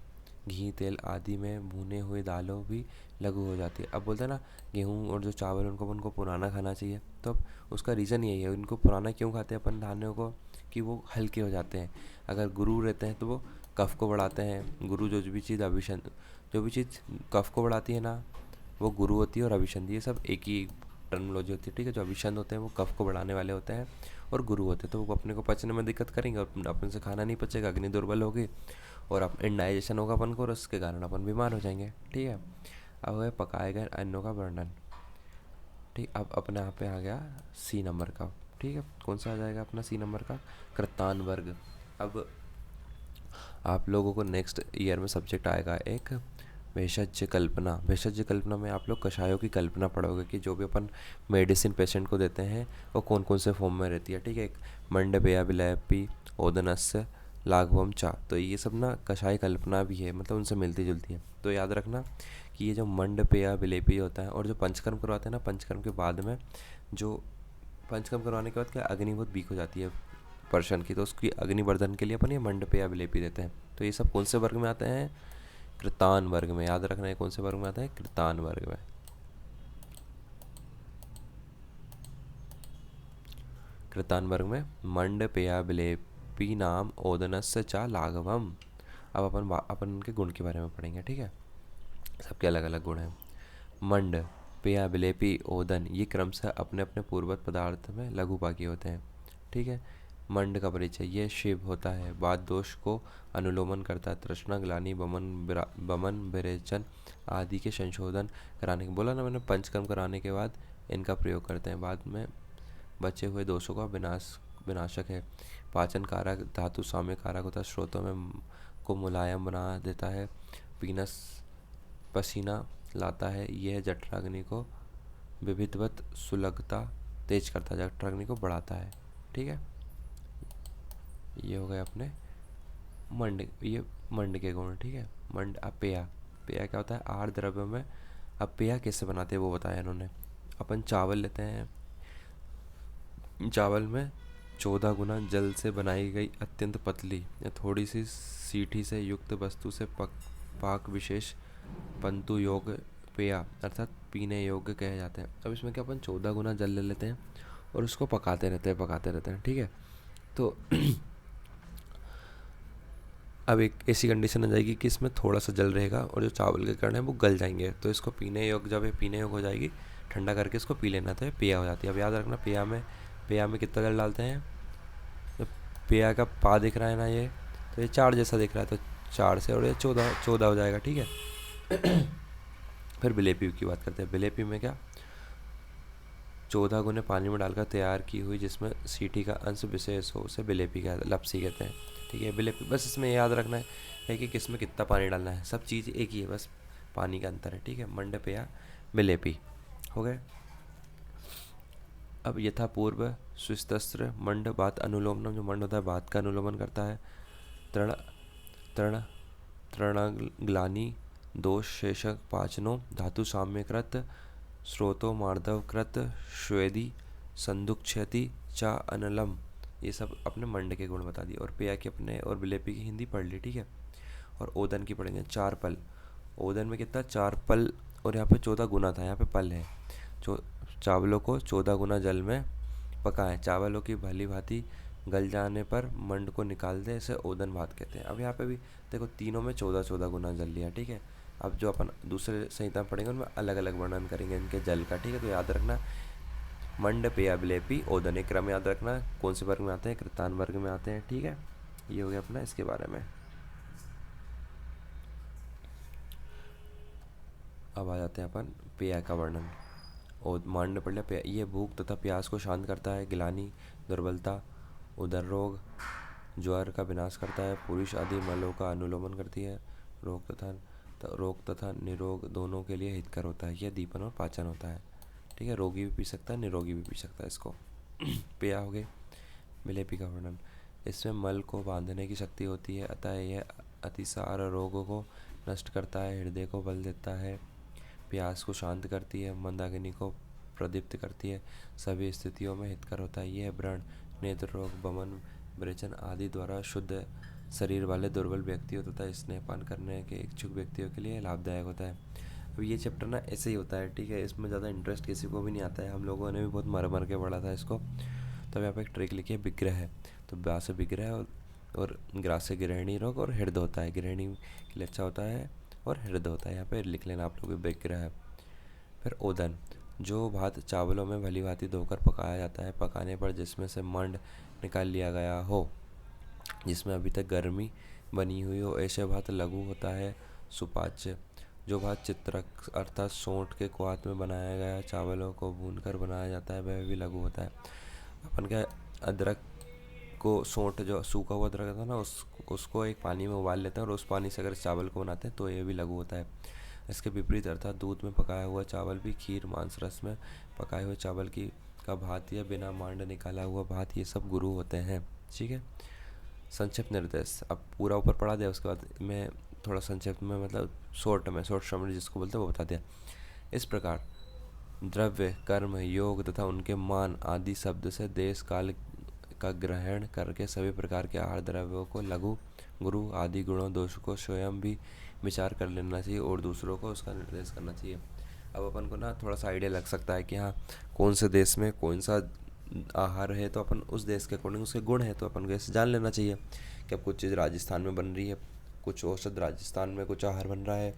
घी तेल आदि में भुने हुए दालों भी लघु हो जाती है। अब बोलते हैं ना गेहूँ और जो चावल उनको पुराना खाना चाहिए, तो अब उसका रीज़न यही है, इनको पुराना क्यों खाते हैं अपन धान्यों को, कि वो हल्के हो जाते हैं। अगर गुरु रहते हैं तो वो कफ को बढ़ाते हैं। गुरु जो भी चीज़ जो भी चीज़ कफ को बढ़ाती है ना, वो गुरु होती है, और अभिसंधि, ये सब एक ही टर्मिनोलॉजी होती है। ठीक है, जो अभिसंध होते हैं वो कफ को बढ़ाने वाले होते हैं, और गुरु होते हैं तो वो अपने को पचने में दिक्कत करेंगे, और अपन से खाना नहीं पचेगा, अग्नि दुर्बल होगी, और इनडाइजेशन होगा अपन को, और उसके कारण अपन बीमार हो जाएंगे। ठीक है, अब है पकाए गए अन्नों का वर्णन। ठीक, अब अपने यहाँ पे आ गया सी नंबर का। ठीक है, कौन सा आ जाएगा अपना सी नंबर का, कृतान वर्ग। अब आप लोगों को नेक्स्ट ईयर में सब्जेक्ट आएगा एक भेषज कल्पना। भेषज कल्पना में आप लोग कषायों की कल्पना पढ़ोगे, कि जो भी अपन मेडिसिन पेशेंट को देते हैं वो कौन कौन से फॉर्म में रहती है। ठीक है, एक मंडपेया विलयपी ओदनस्य लाघवम चा, तो ये सब ना कषाय कल्पना भी है, मतलब उनसे मिलती जुलती है। तो याद रखना कि ये जो मंडपेया विलेपी होता है, और जो पंचकर्म करवाते हैं ना, पंचकर्म के बाद में जो पंचकर्म करवाने के बाद क्या अग्नि बहुत वीक हो जाती है पर्सन की, तो उसकी अग्निवर्धन के लिए अपन ये मंडपेया विलेपी देते हैं। तो ये सब कौन से वर्ग में आते हैं, कृतान वर्ग में। याद रखना है कौन से वर्ग में आता है, कृतान वर्ग में। कृतान वर्ग में मंडपेया विलेपी नाम ओदनस्य चा लाघवम। अब अपन उनके गुण के बारे में पढ़ेंगे। ठीक है, सबके अलग अलग गुण हैं। मंड पेय, विलेपी, ओदन ये क्रमशः अपने अपने पूर्वत पदार्थ में लघु उपाकी होते हैं। ठीक है। मंड का परिचय, ये शिव होता है, बात दोष को अनुलोमन करता है, तृष्णा, ग्लानि, बमन, विरेचन आदि के संशोधन कराने के, बोला ना मैंने, पंचकर्म कराने के बाद इनका प्रयोग करते हैं, बाद में बचे हुए दोषों का विनाशक है। पाचन कारक, धातु साम्य कारक होता है, स्रोतों में को मुलायम बना देता है, पीनस पसीना लाता है, यह जठराग्नि को विविधवत सुलगता तेज करता है, जठराग्नि को बढ़ाता है। ठीक है। ये हो गए अपने मंड, ये मंड के गुण। ठीक है। मंड। अपेया, पेया क्या होता है? आहार द्रव्यों में। अब पेया कैसे बनाते हैं वो बताया इन्होंने। अपन चावल लेते हैं, चावल में 14 गुना जल से बनाई गई अत्यंत पतली या थोड़ी सी सीठी से युक्त वस्तु से पाक विशेष पंतु योग पेया अर्थात पीने योग्य कहे जाते हैं। अब इसमें क्या, अपन 14 गुना जल ले लेते हैं और उसको पकाते रहते हैं। ठीक है। तो अब एक ऐसी कंडीशन आ जाएगी कि इसमें थोड़ा सा जल रहेगा और जो चावल के कण है वो गल जाएंगे, तो इसको पीने योग्य, जब ये पीने योग्य हो जाएगी ठंडा करके इसको पी लेना, तो ये पेया हो जाती है। अब याद रखना, पेया में कितना जल डालते हैं। तो पेया का पा दिख रहा है ना ये, तो ये 4 जैसा दिख रहा है, तो 4 से और ये 14 हो जाएगा। ठीक है। फिर विलेपी की बात करते हैं। विलेपी में क्या, 14 गुने पानी में डालकर तैयार की हुई जिसमें सीटी का अंश विशेष हो उसे विलेपी का लपसी कहते हैं। ठीक है। विलेपी, बस इसमें याद रखना है कि किसमें कितना पानी डालना है, सब चीज़ एक ही है, बस पानी का अंतर है। ठीक है। मंड, पेया, विलेपी हो गए। अब यथापूर्व सुस्त्र मंड बात अनुलोमनम, जो मंड होता है बात का अनुलोमन करता है। तृण तृण तृणग्लानि दोष शेषक पाचनो धातु साम्यकृत स्रोतो मार्दवकृत श्वेदी संदुक्षति चा अनलम, ये सब अपने मंड के गुण बता दिए। और पेया के अपने और विलेपी की हिंदी पढ़ ली। ठीक है। और ओदन की पढ़ेंगे। 4 पल, ओदन में कितना, 4 पल, और यहाँ पे 14 गुना था, यहाँ पे पल है। चावलों को 14 गुना जल में पकाएं, चावलों की भली भांति गल जाने पर मंड को निकाल दे, इसे ओदन भात कहते हैं। अब यहाँ पे भी देखो, तीनों में 14 गुना जल लिया। ठीक है। अब जो अपन दूसरे संहिता पढ़ेंगे उनमें अलग अलग वर्णन करेंगे इनके जल का। ठीक है। तो याद रखना, मंड, पेया, विलेपी, ओदन, एक क्रम याद रखना। कौन से वर्ग में आते हैं? कृतान वर्ग में आते हैं। ठीक है। ये हो गया अपना इसके बारे में। अब आ जाते हैं अपन पेया का वर्णन। और मंड पढ़ लिया। पेया, ये भूख तथा प्यास को शांत करता है, गिलानी, दुर्बलता, उदर रोग, ज्वर का विनाश करता है, पुरुष आदि मलों का अनुलोमन करती है, रोग तथा निरोग दोनों के लिए हितकर होता है। यह दीपन और पाचन होता है। ठीक है। रोगी भी पी सकता है, निरोगी भी पी सकता है इसको। पेया हो गए। विलेपी का वर्णन, इसमें मल को बांधने की शक्ति होती है, अतः यह अतिसार रोगों को नष्ट करता है, हृदय को बल देता है, प्यास को शांत करती है, मंदाग्नि को प्रदीप्त करती है, सभी स्थितियों में हितकर होता है। यह व्रण, नेत्र रोग, बमन, विरेचन आदि द्वारा शुद्ध शरीर वाले दुर्बल व्यक्तियों तथा स्नेहपान करने के इच्छुक व्यक्तियों के लिए लाभदायक होता है। अब ये चैप्टर ना ऐसे ही होता है। ठीक है। इसमें ज़्यादा इंटरेस्ट किसी को भी नहीं आता है, हम लोगों ने भी बहुत मर मर के पढ़ा था इसको। तो यहाँ पे एक ट्रिक लिखी है, विग्रह है, तो ब्या से विग्रह और ग्रा से गृहिणी रोग और हृदय होता है, गृहिणी के लिए अच्छा होता है और हृदय होता है, यहाँ पे लिख लेना आप लोग विग्रह। फिर ओदन, जो भात चावलों में भली भांति धोकर पकाया जाता है, पकाने पर जिसमें से मंड निकाल लिया गया हो, जिसमें अभी तक गर्मी बनी हुई हो, ऐसे भात लघु होता है। सुपाच्य, जो भात चित्रक अर्थात सोंठ के क्वाथ में बनाया गया चावलों को भूनकर बनाया जाता है, वह भी लघु होता है। अपन क्या, अदरक को, सोंठ जो सूखा हुआ अदरक था ना, उसको एक पानी में उबाल लेते हैं और उस पानी से अगर चावल को बनाते हैं तो ये भी लघु होता है। इसके विपरीत अर्थात दूध में पकाया हुआ चावल भी, खीर, मांस रस में पकाए हुए चावल की का भात या बिना मांड निकाला हुआ भात, ये सब गुरु होते हैं। ठीक है। संक्षिप्त निर्देश, अब पूरा ऊपर पढ़ा दिया, उसके बाद मैं थोड़ा संक्षिप्त में, मतलब शॉर्ट समरी जिसको बोलते हैं वो बता दिया। इस प्रकार द्रव्य, कर्म, योग तथा उनके मान आदि शब्द से देश काल का ग्रहण करके सभी प्रकार के आहार द्रव्यों को लघु, गुरु आदि गुणों दोषों को स्वयं भी विचार कर लेना चाहिए और दूसरों को उसका निर्देश करना चाहिए। अब अपन को ना थोड़ा सा आइडिया लग सकता है कि हाँ, कौन से देश में कौन सा आहार है, तो अपन उस देश के अकॉर्डिंग उसके गुण है तो अपन को ऐसे जान लेना चाहिए कि अब कुछ चीज़ राजस्थान में बन रही है, कुछ औसत राजस्थान में कुछ आहार बन रहा है,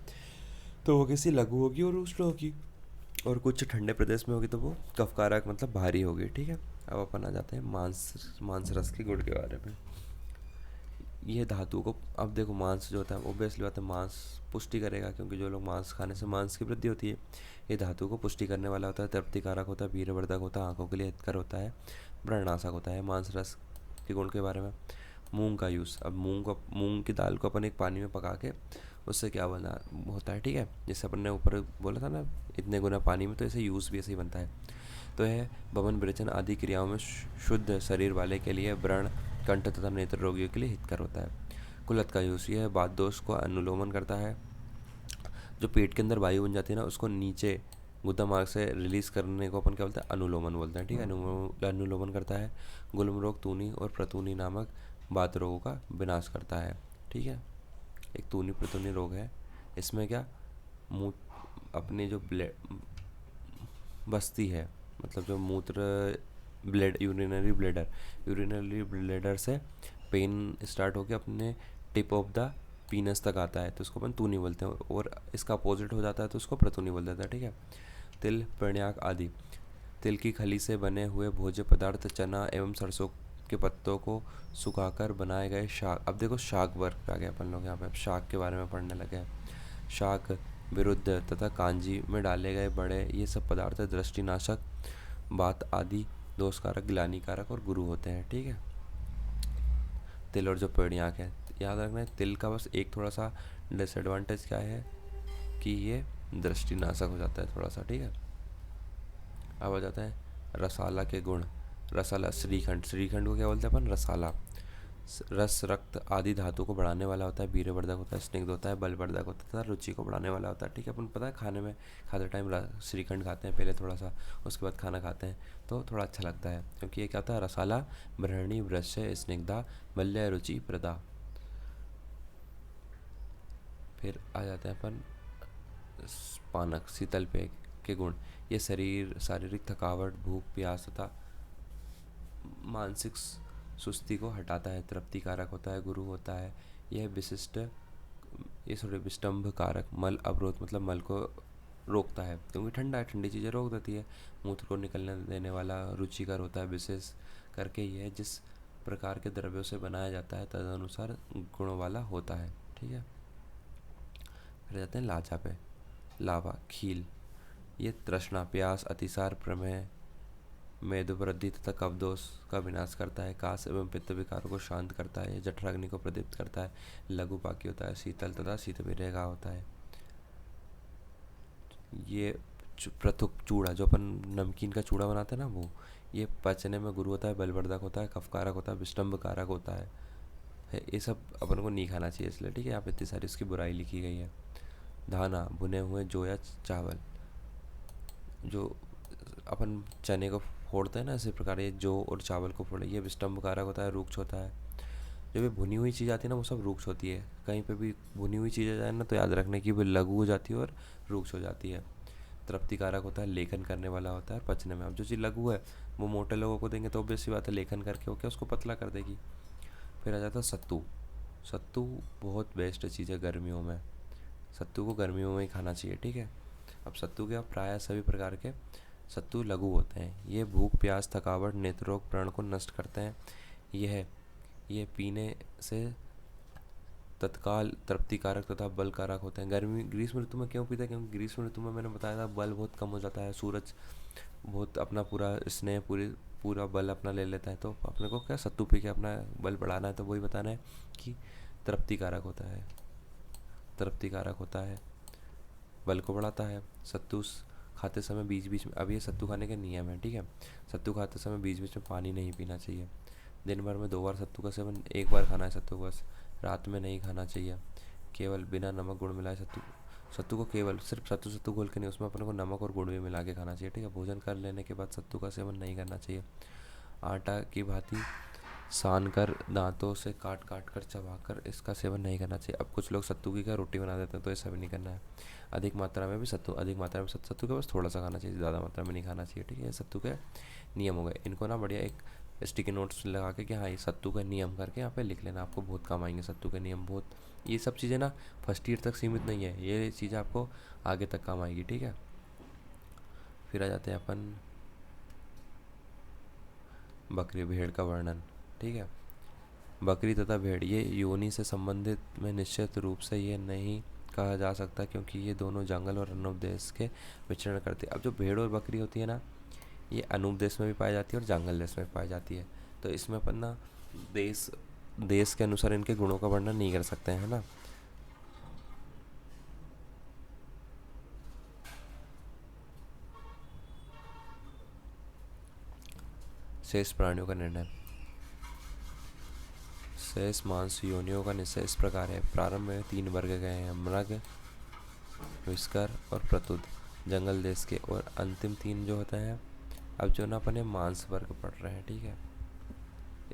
तो वो किसी लघु होगी और उष्ण होगी। और कुछ ठंडे प्रदेश में होगी तो वो कफकारक मतलब भारी होगी। ठीक है, अब अपन आ जाते हैं मांस रस के गुण के बारे में। ये धातु को, अब देखो मांस जो होता है ओबियसली बात है मांस पुष्टि करेगा, क्योंकि जो लोग मांस खाने से मांस की वृद्धि होती है। ये धातु को पुष्टि करने वाला होता है, तृप्तिकारक होता है, वीर्यवर्धक होता है, आंखों के लिए हितकर होता है, व्रणनाशक होता है। मांस रस के गुण के बारे में, मूंग का यूज़। अब मूंग की दाल को अपन एक पानी में पका के उससे क्या बना होता है, ठीक है, जैसे अपन ने ऊपर बोला था ना इतने गुना पानी में, तो ऐसे यूज़ भी ऐसे ही बनता है। तो यह वमन विरेचन आदि क्रियाओं में शुद्ध शरीर वाले के लिए, व्रण कंठ तथा नेत्र रोगियों के लिए हितकर होता है। कुलत का यूज़, यह बात दोष को अनुलोमन करता है। जो पेट के अंदर वायु बन जाती है ना, उसको नीचे गुदा मार्ग से रिलीज करने को अपन क्या बोलते हैं, अनुलोमन बोलते हैं। ठीक है, अनुलोमन करता है। गुल्म रोग, तूनी और प्रतूनी नामक बात रोगों का विनाश करता है। ठीक है, एक तूनी प्रतूनी रोग है, इसमें क्या मुँह अपनी जो बस्ती है, मतलब जो मूत्र यूरिनरी ब्लेडर से पेन स्टार्ट होकर अपने टिप ऑफ द पीनस तक आता है, तो उसको अपन तूनी बोलते हैं। और इसका अपोजिट हो जाता है तो उसको प्रतूनी बोल देता है। ठीक है, तिल, प्रण्याक आदि, तिल की खली से बने हुए भोज्य पदार्थ, चना एवं सरसों के पत्तों को सुखाकर बनाए गए शाक। अब देखो शाक वर्क आ गया अपन लोग यहाँ पे, अब शाक के बारे में पढ़ने लगे हैं। शाक, विरुद्ध तथा कांजी में डाले गए बड़े, ये सब पदार्थ दृष्टिनाशक, बात आदि, दोषकारक, ग्लानिकारक और गुरु होते हैं। ठीक है, तिल और जो पेड़ियाक है, याद रखना है तिल का बस एक थोड़ा सा डिसएडवांटेज क्या है कि ये दृष्टिनाशक हो जाता है थोड़ा सा। ठीक है, अब आ जाता है रसाला के गुण। रसाला, श्रीखंड, श्रीखंड को क्या बोलते हैं अपन, रसाला। रस, रक्त आदि धातु को बढ़ाने वाला होता है, वीर्यवर्धक होता है, स्निग्ध होता है, बलवर्धक होता है तथा रुचि को बढ़ाने वाला होता है। ठीक है, अपन पता है खाने में खाते टाइम श्रीखंड खाते हैं पहले थोड़ा सा, उसके बाद खाना खाते हैं तो थोड़ा अच्छा लगता है, क्योंकि ये क्या होता है, रसाला, ब्रहणी, वृश्य, स्निग्धा, बल्य, रुचि प्रदा। फिर आ जाते हैं अपन पानक, शीतल पेय के गुण। ये शारीरिक थकावट, भूख, प्यास तथा मानसिक सुस्ती को हटाता है, तृप्तिकारक होता है, गुरु होता है। यह विष्टम्भ कारक, मल अवरोध मतलब मल को रोकता है, क्योंकि ठंडा है, ठंडी चीज़ें रोक देती है। मूत्र को निकलने देने वाला, रुचिकर होता है, विशेष करके यह जिस प्रकार के द्रव्यों से बनाया जाता है तदनुसार गुणों वाला होता है। ठीक है, फिर जाते हैं लाजा पे। लावा, खील, ये तृष्णा, प्यास, अतिसार, प्रमेह, मेदोवृद्धि तथा कवदोष का विनाश करता है। कास एवं पित्त विकारों को शांत करता है। जठराग्नि को प्रदीप्त करता है। लघुपाकी होता है, शीतल तथा शीतवीर्य होता है। ये प्रथुक चूड़ा, जो अपन नमकीन का चूड़ा बनाते हैं ना, वो ये पचने में गुरु होता है, बलवर्धक होता है, कफकारक होता है, विष्टम्भ कारक होता है। ये सब अपन को नहीं खाना चाहिए इसलिए। ठीक है, यहाँ पे इतनी सारी उसकी बुराई लिखी गई है। धाना, भुने हुए जौ या चावल, जो अपन चने को फोड़ते हैं ना, इसी प्रकार ये जौ और चावल को फोड़े, ये विष्टम्भ कारक होता है, रूक्ष होता है। जब ये भुनी हुई चीज़ आती है ना, वो सब रूक्ष होती है। कहीं पे भी भुनी हुई चीज़ आ जाए ना, तो याद रखने की वो लघु हो जाती है और रूक्ष हो जाती है। तृप्तिकारक होता है, लेखन करने वाला होता है, पचने में। अब जो चीज़ लघु है वो मोटे लोगों को देंगे तो ऑब्वियस सी बात है, लेखन करके वो क्या उसको पतला कर देगी। फिर आ जाता है सत्तू। सत्तू बहुत बेस्ट चीज़ है गर्मियों में, सत्तू को गर्मियों में ही खाना चाहिए। ठीक है, अब सत्तू के प्रायः सभी प्रकार के सत्तू लघु होते हैं। ये भूख, प्यास, थकावट, नेत्ररोग, व्रण को नष्ट करते हैं। ये पीने से तत्काल तृप्तिकारक तथा बलकारक होते हैं। ग्रीष्म ऋतु में क्यों पीते हैं, क्योंकि ग्रीष्म ऋतु में मैंने बताया था बल बहुत कम हो जाता है, सूरज बहुत अपना पूरा स्नेह पूरा बल अपना ले लेता है, तो अपने को क्या सत्तू पी के अपना बल बढ़ाना है। तो वही बताना है कि तृप्तिकारक होता है, तृप्तिकारक होता है, बल को बढ़ाता है। सत्तू खाते समय बीच बीच में, अब ये सत्तू खाने के नियम है। ठीक है, सत्तू खाते समय बीच बीच में पानी नहीं पीना चाहिए। दिन भर में 2 बार सत्तू का सेवन, 1 बार खाना है सत्तू बस। रात में नहीं खाना चाहिए। केवल बिना नमक गुड़ मिलाए सत्तू को केवल सिर्फ सत्तू घोल के नहीं, उसमें अपने को नमक और गुड़ भी मिला के खाना चाहिए। ठीक है, भोजन कर लेने के बाद सत्तू का सेवन नहीं करना चाहिए। आटा की भांति सान कर, दांतों से काट काट कर चबाकर इसका सेवन नहीं करना चाहिए। अब कुछ लोग सत्तू की क्या रोटी बना देते हैं, तो ऐसा भी नहीं करना है। अधिक मात्रा में सत्तू के बस थोड़ा सा खाना चाहिए, ज़्यादा मात्रा में नहीं खाना चाहिए। ठीक है, सत्तू के नियम हो गए। इनको ना बढ़िया एक स्टिकी नोट्स लगा के कि हाँ ये सत्तू का नियम करके यहाँ पे लिख लेना, आपको बहुत काम आएंगे सत्तू के नियम। बहुत ये सब चीज़ें ना फर्स्ट ईयर तक सीमित नहीं है, ये चीज़ें आपको आगे तक काम आएगी। ठीक है, फिर आ जाते हैं अपन बकरी भेड़ का वर्णन। ठीक है, बकरी तथा भेड़ ये योनि से संबंधित में निश्चित रूप से ये नहीं कहा जा सकता, क्योंकि ये दोनों जंगल और अनुपदेश के विचरण करती है। अब जो भेड़ और बकरी होती है ना, ये अनुपदेश में भी पाई जाती है और जंगल देश में भी पाई जाती है। तो इसमें अपन ना देश देश के अनुसार इनके गुणों का वर्णन नहीं कर सकते हैं, है ना। शेष प्राणियों का निर्णय। शेष मांस योनियों का निश्चय इस प्रकार है। प्रारंभ में 3 वर्ग गए हैं, मृग, विस्कर और प्रतुद जंगल देश के, और अंतिम 3 जो होते हैं, अब जो ना अपने मांस वर्ग पढ़ रहे हैं। ठीक है,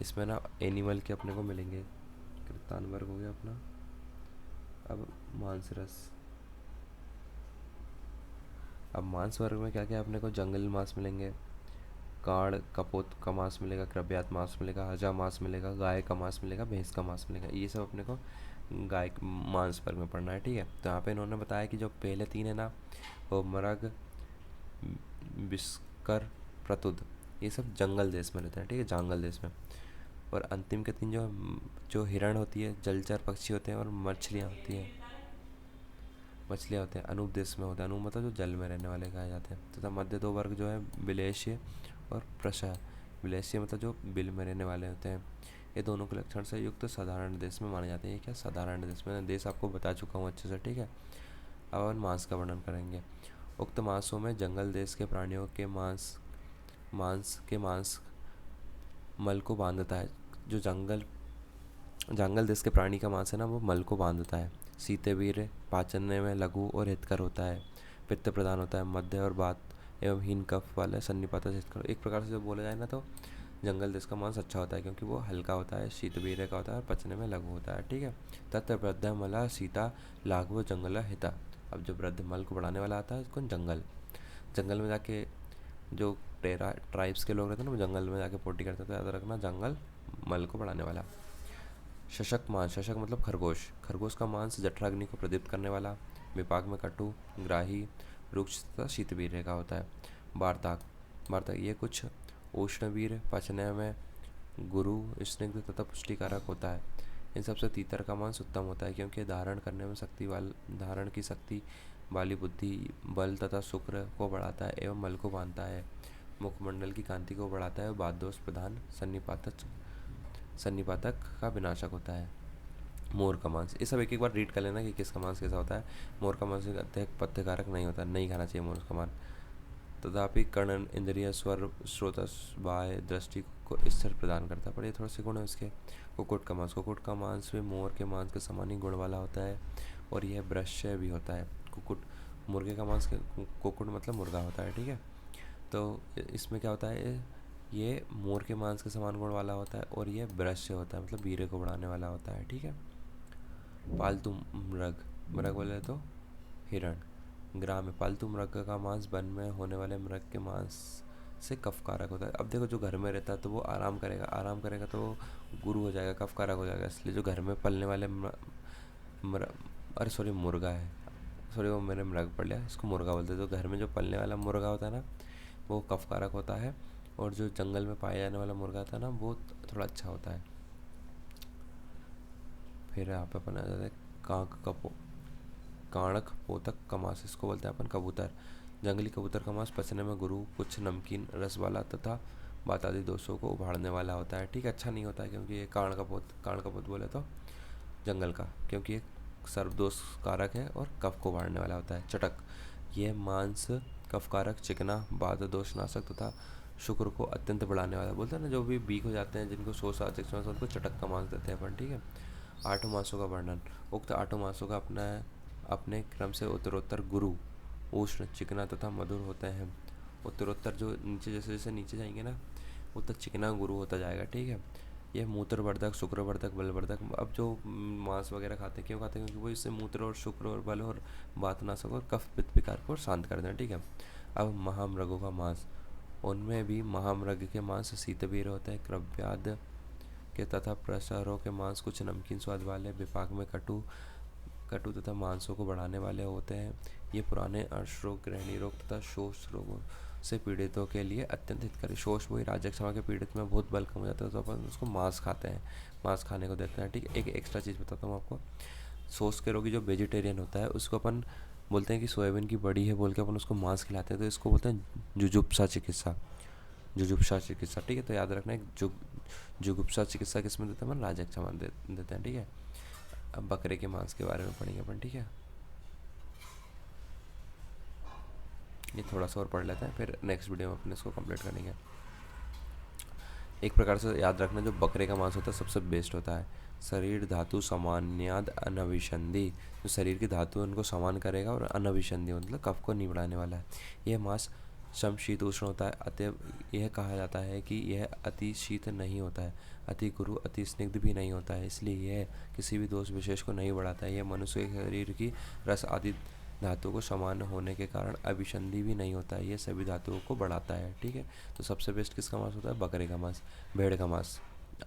इसमें ना एनिमल के अपने को मिलेंगे। कृतान वर्ग हो गया अपना। अब मांस रस। अब मांस वर्ग में क्या क्या अपने को जंगल मांस मिलेंगे, काड़ कपोत का मांस मिलेगा, क्रव्यात मांस मिलेगा, हजा मांस मिलेगा, गाय का मांस मिलेगा, भैंस का मांस मिलेगा। ये सब अपने को गाय मांस वर्ग में पढ़ना है। ठीक है, तो यहाँ पे इन्होंने बताया कि जो पहले 3 है ना, वो मृग, विस्कर, प्रतुद, ये सब जंगल देश में रहते हैं। ठीक है, जंगल देश में। और अंतिम के 3 जो हिरण होती है, जलचर पक्षी होते हैं, और मछलियाँ होती हैं, मछलियाँ होते हैं, अनूप देश में होता है। अनूप मतलब जो जल में रहने वाले कहे जाते हैं। तथा मध्य 2 वर्ग जो है बिलेश्य और प्रशा। बिलेश्य मतलब जो बिल में रहने वाले होते हैं। ये दोनों के लक्षण से युक्त साधारण देश में माने जाते हैं। ये क्या साधारण देश में, देश आपको बता चुका हूँ अच्छे से। ठीक है, अब हम मांस का वर्णन करेंगे। उक्त मांसों में जंगल देश के प्राणियों के मांस मल को बांधता है। जो जंगल देश के प्राणी का मांस है ना, वो मल को बांधता है। शीतवीर, पाचन में लघु और हितकर होता है। पित्त प्रदान होता है। मध्य और बात एवं हीन कफ वाला सन्निपात हितकर। एक प्रकार से जो बोला जाए ना, तो जंगल देश का मांस अच्छा होता है, क्योंकि वो हल्का होता है, शीतवीर का होता है, और पचने में लघु होता है। ठीक है, तत्र वृद्ध मला सीता लाघव जंगल हिता। अब जो वृद्ध मल को बढ़ाने वाला आता है, उसको जंगल में जाके जो ट्राइब्स के लोग रहते हैं ना, वो जंगल में जाके पोटी करते थे। तो याद रखना, जंगल मल को बढ़ाने वाला। शशक मांस, शशक मतलब खरगोश। खरगोश का मांस जठराग्नि को प्रदीप्त करने वाला, विपाक में कटु, ग्राही, रुक्ष तथा शीतवीर्य का होता है। वार्ताक, ये कुछ उष्णवीर, पचने में गुरु, स्निग्ध तथा पुष्टिकारक होता है। इन सबसे तीतर का मांस उत्तम होता है, क्योंकि धारण की शक्ति वाली बुद्धि, बल तथा शुक्र को बढ़ाता है एवं मल को बांधता है। मुखमंडल की कांति को बढ़ाता है। बादोष प्रधान, सन्निपातक का विनाशक होता है। मोर का मांस, ये सब एक एक बार रीड कर लेना कि किसका मांस कैसा होता है। मोर का मांस अत्यधिक पथ्यकारक नहीं होता, नहीं खाना चाहिए मोर का मांस। तथापि कर्ण, इंद्रिय, स्वर, स्रोतस, बाह्य दृष्टि को स्थिर प्रदान करता है। पर ये थोड़े से गुण है उसके। कुक्कुट का मांस भी मोर के मांस के समान ही गुण वाला होता है, और यह ब्रश्य भी होता है। मुर्गे का मांस, कुक्कुट मतलब मुर्गा होता है। ठीक है, तो इसमें क्या होता है, ये मोर के मांस के समान गुण वाला होता है, और ये ब्रश्य होता है, मतलब वीर्य को बढ़ाने वाला होता है। ठीक है, पालतू मृग बोले तो हिरण। ग्राम में पालतू मृग का मांस वन में होने वाले मृग के मांस से कफकारक होता है। अब देखो, जो घर में रहता है तो वो आराम करेगा तो वो गुरु हो जाएगा, कफकारक हो जाएगा। इसलिए जो घर में पलने वाले अरे सॉरी, मुर्गा है, सॉरी वो मैंने मृग पढ़ लिया, इसको मुर्गा बोलते हैं। तो घर में जो पलने वाला मुर्गा होता है ना, वो कफकारक होता है, और जो जंगल में पाया जाने वाला मुर्गा था ना, वो थोड़ा अच्छा होता है। फिर यहाँ पे अपन आ जाता है काणक पोतक का मांस, इसको बोलते हैं अपन कबूतर। जंगली कबूतर का मांस पचने में गुरु, कुछ नमकीन रस वाला तथा बात आदि दोषों को उभारने वाला होता है। ठीक है, अच्छा नहीं होता है, क्योंकि ये काण का पोत बोले तो जंगल का, क्योंकि ये सर्वदोष कारक है और कफ को उभारने वाला होता है। चटक, यह मांस कफकारक, चिकना, बाध दोष नाशक तथा शुक्र को अत्यंत बढ़ाने वाला। बोलते हैं ना, जो भी वीक हो जाते हैं, जिनको शोषा उनको चटक का मांस देते हैं अपन। ठीक है, 8 मासों का वर्णन। उक्त 8 मासों का अपने क्रम से उत्तरोत्तर गुरु, उष्ण, चिकना तथा मधुर होते हैं। उत्तरोत्तर जो नीचे जैसे जैसे नीचे जाएंगे ना, उतना चिकना गुरु होता जाएगा। ठीक है, यह मूत्रवर्धक, शुक्रवर्धक, बलवर्धक। अब जो मांस वगैरह खाते हैं, क्यों खाते हैं, क्योंकि वो इससे मूत्र और शुक्र और बल और वातनाशक और कफ पित्त विकार को शांत कर दें। ठीक है, अब महामृगों का मांस, उनमें भी महामृग के मांस शीतवीर होते हैं, क्रव्याद के तथा प्रसारों के मांस कुछ नमकीन स्वाद वाले, विपाक में कटु तथा मांसों को बढ़ाने वाले होते हैं। ये पुराने अर्श रोग, गृहिणी रोग तथा शोष रोगों से पीड़ितों के लिए अत्यंत हितकारी। शोष वही राजक क्षमा के पीड़ित में बहुत बल कम हो जाता है तो अपन उसको मांस खाते हैं, मांस खाने को देते हैं। ठीक है, एक एक्स्ट्रा चीज़ बताता हूँ आपको। शोष के रोगी जो वेजिटेरियन होता है उसको अपन बोलते हैं कि सोयाबीन की बड़ी है बोल के अपन उसको मांस खिलाते हैं, तो इसको बोलते हैं जुजुप्सा चिकित्सा, जुजुप्सा चिकित्सा। ठीक है, तो याद रखना, एक जुगुप्सा चिकित्सा किस में देते हैं अपन, राजक क्षमा देते हैं। ठीक है, अब बकरे के मांस के बारे में पढ़ेंगे अपन। ठीक है, ये थोड़ा सा और पढ़ लेते हैं, फिर नेक्स्ट वीडियो में अपन इसको कंप्लीट करेंगे। एक प्रकार से याद रखना, जो बकरे का मांस होता है सबसे बेस्ट होता है। शरीर धातु समान्याद अनभिसंधि, जो शरीर की धातु उनको समान करेगा, और अनभिसंधि मतलब कफ को नहीं बढ़ाने वाला है। यह मांस सम शीत उष्ण होता है, अतएव यह कहा जाता है कि यह अति शीत नहीं होता है, अति गुरु अति स्निग्ध भी नहीं होता है, इसलिए यह किसी भी दोष विशेष को नहीं बढ़ाता है। यह मनुष्य के शरीर की रस आदि धातुओं को समान होने के कारण अभिसंधि भी नहीं होता है, ये सभी धातुओं को बढ़ाता है। ठीक है, तो सबसे बेस्ट किसका मांस होता है, बकरे का मांस, भेड़ का मांस,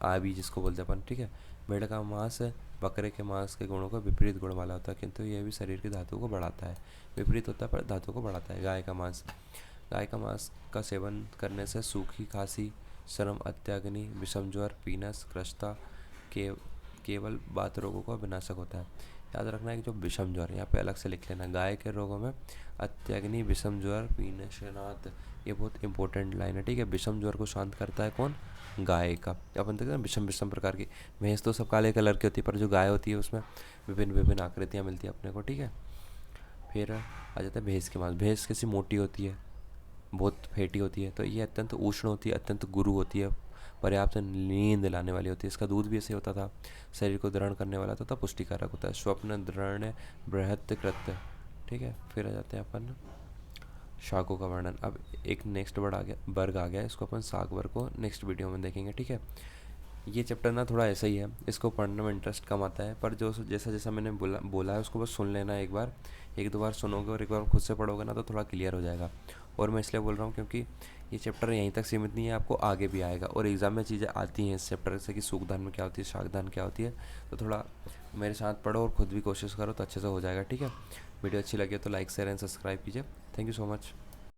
आबी जिसको बोलते हैं अपन। ठीक है, भेड़ का मांस बकरे के मांस के गुणों का विपरीत गुण वाला होता है, किंतु यह भी शरीर की धातुओं को बढ़ाता है। विपरीत होता है पर धातुओं को बढ़ाता है। गाय का मांस, गाय का मांस का सेवन करने से सूखी खांसी, श्रम अत्याग्नि, विषम ज्वर, पीनस, कृष्णता के केवल बात रोगों का विनाशक होता है। याद रखना है कि जो विषम ज्वर, यहाँ पे अलग से लिख लेना, गाय के रोगों में अत्याग्नि, विषम ज्वर, पीनसनाथ, ये बहुत इंपॉर्टेंट लाइन है। ठीक है, विषम ज्वर को शांत करता है कौन, गाय का। अपन देखते हैं विषम विषम प्रकार की, भैंस तो सब काले कलर की होती है, पर जो गाय होती है उसमें विभिन्न विभिन्न आकृतियाँ मिलती है अपने को। ठीक है, फिर आ जाता है भैंस के मांस। भैंस कैसी मोटी होती है, बहुत फैटी होती है, तो ये अत्यंत उष्ण होती है, अत्यंत गुरु होती है, पर्याप्त नींद लाने वाली होती है। इसका दूध भी ऐसे होता था, शरीर को दृढ़ करने वाला तथा पुष्टिकारक होता है। स्वप्न दृढ़ बृहत् कृत्य। ठीक है, फिर आ जाते हैं अपन शाकों का वर्णन। अब एक नेक्स्ट वर्ग आ गया, इसको अपन शाक वर्ग को नेक्स्ट वीडियो में देखेंगे। ठीक है, ये चैप्टर ना थोड़ा ऐसा ही है, इसको पढ़ने में इंटरेस्ट कम आता है, पर जो जैसा जैसा मैंने बोला है उसको बस सुन लेना, एक दो बार सुनोगे और एक बार खुद से पढ़ोगे ना तो थोड़ा क्लियर हो जाएगा। और मैं इसलिए बोल रहा हूँ क्योंकि ये चैप्टर यहीं तक सीमित नहीं है, आपको आगे भी आएगा और एग्ज़ाम में चीज़ें आती हैं इस चैप्टर से कि सूखदान में क्या होती है, शाकदान क्या होती है। तो थोड़ा मेरे साथ पढ़ो और खुद भी कोशिश करो तो अच्छे से हो जाएगा। ठीक है, वीडियो अच्छी लगी तो लाइक शेयर एंड सब्सक्राइब कीजिए। Thank you so much.